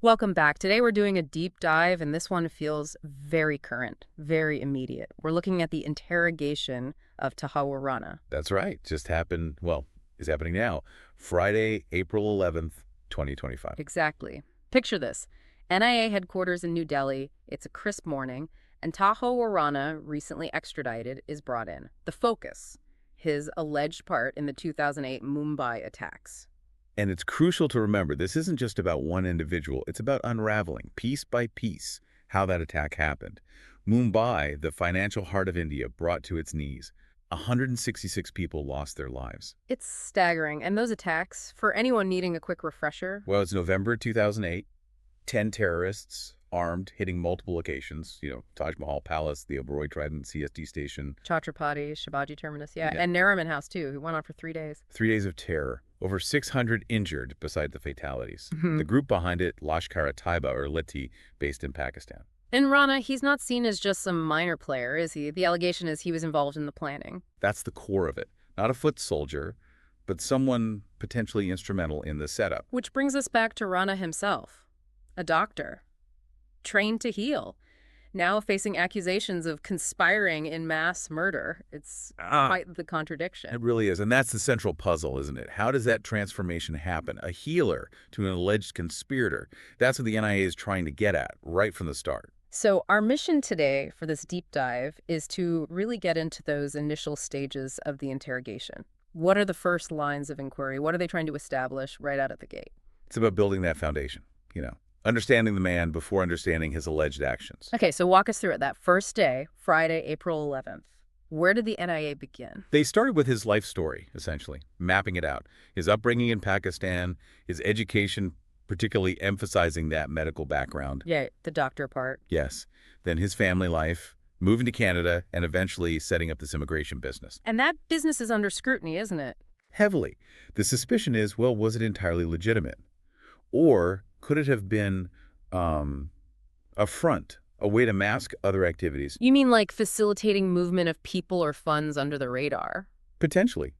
Welcome back. Today we're doing a deep dive, and this one feels very current, very immediate. We're looking at the interrogation of Tahawwur Rana. That's right. Just happened, well, is happening now. Friday, April 11th, 2025. Exactly. Picture this. NIA headquarters in New Delhi. It's a crisp morning, and Tahawwur Rana, recently extradited, is brought in. The focus, his alleged part in the 2008 Mumbai attacks. And it's crucial to remember this isn't just about one individual. It's about unraveling, piece by piece, how that attack happened. Mumbai, the financial heart of India, brought to its knees. 166 people lost their lives. It's staggering. And those attacks, for anyone needing a quick refresher, Well, it's November 2008. 10 terrorists, armed, hitting multiple locations. Taj Mahal Palace, the Oberoi Trident CST station. Chhatrapati, Shivaji Terminus, yeah, Yeah. and Nariman House, too, who went on for 3 days. 3 days of terror. Over 600 injured beside the fatalities. Mhm. The group behind it, Lashkar-e-Taiba, or LeT, based in Pakistan. And Rana, he's not seen as just some minor player, is he? The allegation is he was involved in the planning. That's the core of it. Not a foot soldier, but someone potentially instrumental in the setup. Which brings us back to Rana himself. A doctor. Trained to heal. Now facing accusations of conspiring in mass murder. It's quite the contradiction. It really is. And that's the central puzzle, isn't it? How does that transformation happen? A healer to an alleged conspirator. That's what the NIA is trying to get at right from the start. So our mission today for this deep dive is to really get into those initial stages of the interrogation. What are the first lines of inquiry? What are they trying to establish right out of the gate? It's about building that foundation, understanding the man before understanding his alleged actions. Okay, so walk us through it. That first day, Friday, April 11th. Where did the NIA begin? They started with his life story, essentially, mapping it out. His upbringing in Pakistan, his education, particularly emphasizing that medical background. Yeah, the doctor part. Yes. Then his family life, moving to Canada, and eventually setting up this immigration business. And that business is under scrutiny, isn't it? Heavily. The suspicion is, well, was it entirely legitimate? Or could it have been a front, a way to mask other activities? You mean like facilitating movement of people or funds under the radar? Potentially.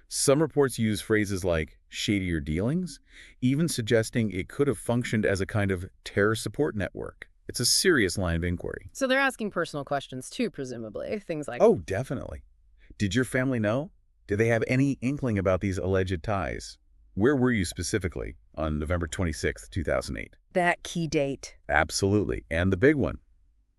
Some reports use phrases like shadier dealings, even suggesting it could have functioned as a kind of terror support network. It's a serious line of inquiry. So they're asking personal questions too, presumably. Things like, Oh, definitely. Did your family know? Did they have any inkling about these alleged ties? Where were you specifically on November 26th, 2008? that key date. Absolutely. And the big one.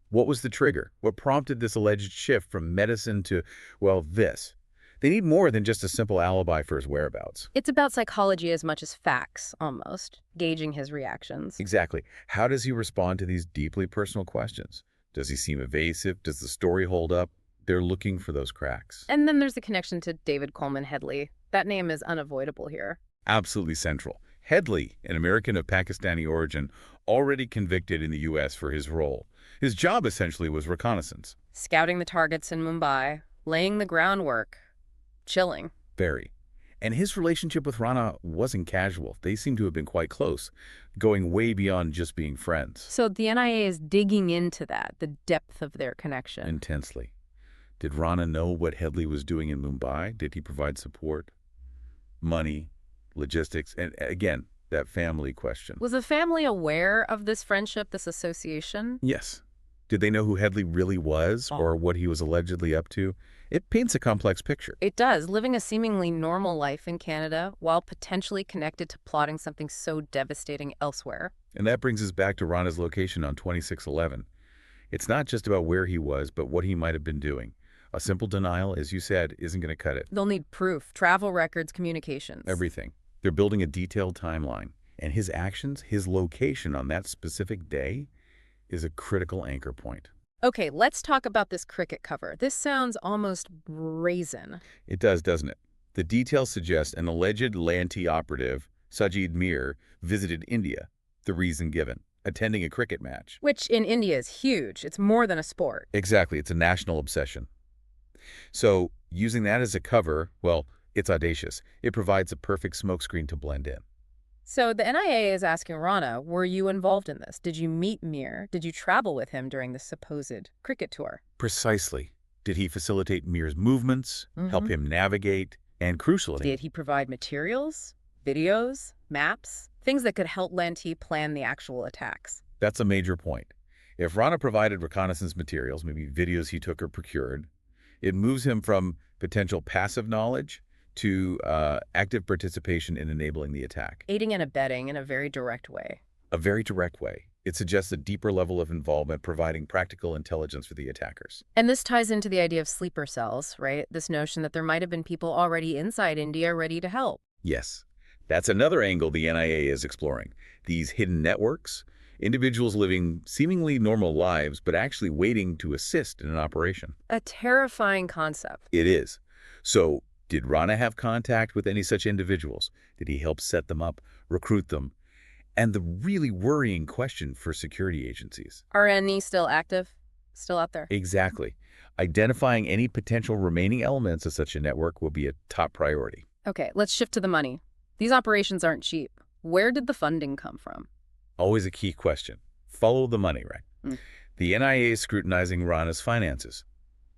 What was the trigger? What prompted this alleged shift from medicine to, well, this? They need more than just a simple alibi for his whereabouts. It's about psychology as much as facts, almost, gauging his reactions. Exactly. How does he respond to these deeply personal questions? Does he seem evasive? Does the story hold up? They're looking for those cracks. And then there's the connection to David Coleman Headley. That name is unavoidable here. Absolutely central. Headley, an American of Pakistani origin, already convicted in the U.S. for his role. His job essentially was reconnaissance. Scouting the targets in Mumbai, laying the groundwork, chilling. Very. And his relationship with Rana wasn't casual. They seem to have been quite close, going way beyond just being friends. So the NIA is digging into that, the depth of their connection. Intensely. Did Rana know what Headley was doing in Mumbai? Did he provide support? Money? Logistics? And again, that family question. Was the family aware of this friendship, this association? Yes. Did they know who Headley really was or what he was allegedly up to? It paints a complex picture. It does, living a seemingly normal life in Canada while potentially connected to plotting something so devastating elsewhere. And that brings us back to Rana's location on 2611. It's not just about where he was, but what he might have been doing. A simple denial, as you said, isn't going to cut it. They'll need proof, travel records, communications. Everything. They're building a detailed timeline. And his actions, his location on that specific day, is a critical anchor point. Okay, let's talk about this cricket cover. This sounds almost brazen. It does, doesn't it? The details suggest an alleged LeT operative, Sajid Mir, visited India. The reason given, attending a cricket match. Which in India is huge. It's more than a sport. Exactly. It's a national obsession. So using that as a cover, well, it's audacious. It provides a perfect smokescreen to blend in. So the NIA is asking Rana, were you involved in this? Did you meet Mir? Did you travel with him during the supposed cricket tour? Precisely. Did he facilitate Mir's movements, help him navigate, and crucially, Did he provide materials, videos, maps, things that could help LeT plan the actual attacks. That's a major point. If Rana provided reconnaissance materials, maybe videos he took or procured, it moves him from potential passive knowledge to active participation in enabling the attack. Aiding and abetting in a very direct way. A very direct way. It suggests a deeper level of involvement, providing practical intelligence for the attackers. And this ties into the idea of sleeper cells, right? This notion that there might have been people already inside India ready to help. Yes, that's another angle the NIA is exploring. These hidden networks, individuals living seemingly normal lives, but actually waiting to assist in an operation. A terrifying concept. It is. So, did Rana have contact with any such individuals? Did he help set them up, recruit them? And the really worrying question for security agencies. Are any still active? Still out there? Exactly. Identifying any potential remaining elements of such a network will be a top priority. Okay, let's shift to the money. These operations aren't cheap. Where did the funding come from? Always a key question. Follow the money, right? The NIA is scrutinizing Rana's finances.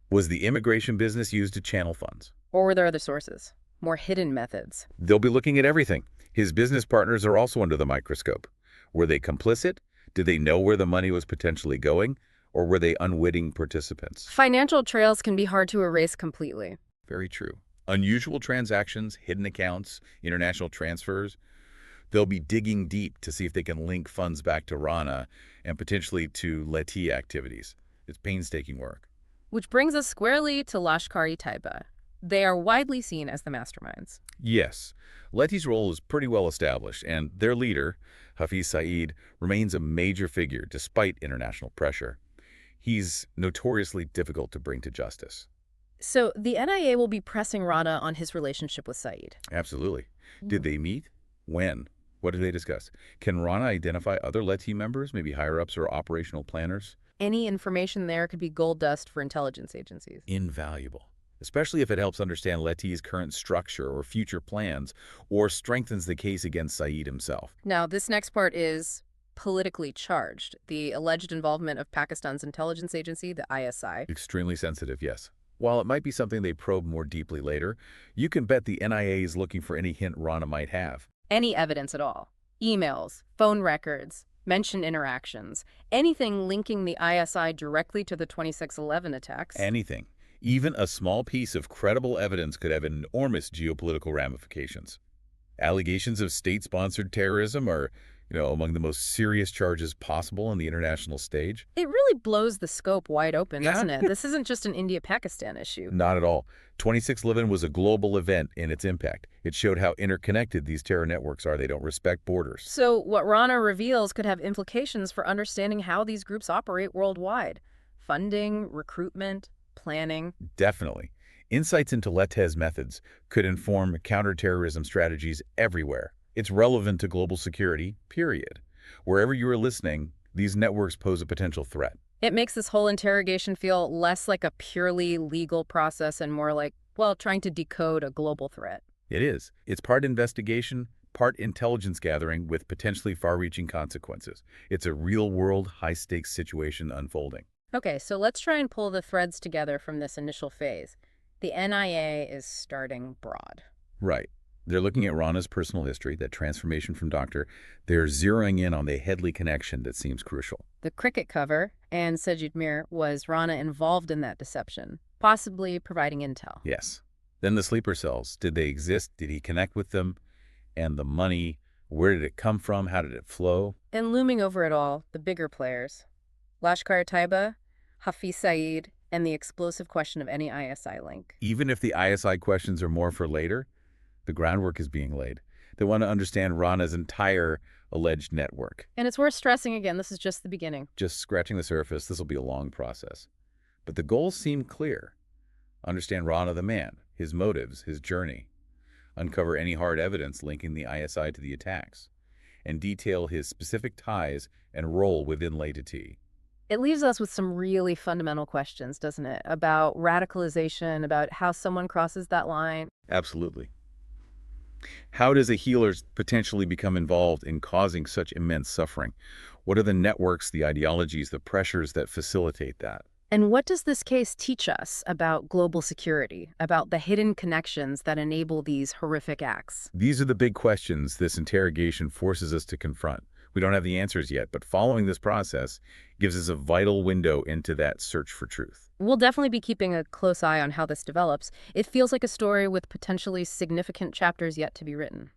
Was the immigration business used to channel funds? Or were there other sources? More hidden methods? They'll be looking at everything. His business partners are also under the microscope. Were they complicit? Did they know where the money was potentially going? Or were they unwitting participants? Financial trails can be hard to erase completely. Very true. Unusual transactions, hidden accounts, international transfers. They'll be digging deep to see if they can link funds back to Rana and potentially to LeT activities. It's painstaking work. Which brings us squarely to Lashkar-e-Taiba. They are widely seen as the masterminds. Yes, LeT's role is pretty well established, and their leader, Hafiz Saeed, remains a major figure despite international pressure. He's notoriously difficult to bring to justice. So the NIA will be pressing Rana on his relationship with Saeed. Absolutely. Did they meet? When? What did they discuss? Can Rana identify other LeT members, maybe higher-ups or operational planners? Any information there could be gold dust for intelligence agencies. Invaluable, especially if it helps understand LeT's current structure or future plans, or strengthens the case against Saeed himself. Now, this next part is politically charged. The alleged involvement of Pakistan's intelligence agency, the ISI. Extremely sensitive, yes. While it might be something they probe more deeply later, you can bet the NIA is looking for any hint Rana might have. Any evidence at all. Emails, phone records, mentioned interactions, anything linking the ISI directly to the 26/11 attacks. Anything. Even a small piece of credible evidence could have enormous geopolitical ramifications. Allegations of state-sponsored terrorism are, among the most serious charges possible on the international stage. It really blows the scope wide open, doesn't it? This isn't just an India-Pakistan issue. Not at all. 26/11 was a global event in its impact. It showed how interconnected these terror networks are. They don't respect borders. So what Rana reveals could have implications for understanding how these groups operate worldwide. Funding, recruitment, planning. Definitely. Insights into LeT's methods could inform counterterrorism strategies everywhere. It's relevant to global security, period. Wherever you are listening, these networks pose a potential threat. It makes this whole interrogation feel less like a purely legal process and more like, well, trying to decode a global threat. It is. It's part investigation, part intelligence gathering with potentially far-reaching consequences. It's a real-world, high-stakes situation unfolding. Okay, so let's try and pull the threads together from this initial phase. The NIA is starting broad. Right. They're looking at Rana's personal history, that transformation from doctor. They're zeroing in on the Headley connection that seems crucial. The cricket cover and Sajid Mir was Rana involved in that deception, possibly providing intel. Yes. Then the sleeper cells. Did they exist? Did he connect with them? And the money, where did it come from? How did it flow? And looming over it all, the bigger players. Lashkar-e-Taiba, Hafiz Saeed, and the explosive question of any ISI link. Even if the ISI questions are more for later, the groundwork is being laid. They want to understand Rana's entire alleged network. And it's worth stressing again, this is just the beginning. Just scratching the surface, this will be a long process. But the goals seem clear. Understand Rana the man, his motives, his journey. Uncover any hard evidence linking the ISI to the attacks. And detail his specific ties and role within LeT. It leaves us with some really fundamental questions, doesn't it? About radicalization, about how someone crosses that line. Absolutely. How does a healer potentially become involved in causing such immense suffering? What are the networks, the ideologies, the pressures that facilitate that? And what does this case teach us about global security, about the hidden connections that enable these horrific acts? These are the big questions this interrogation forces us to confront. We don't have the answers yet, but following this process gives us a vital window into that search for truth. We'll definitely be keeping a close eye on how this develops. It feels like a story with potentially significant chapters yet to be written.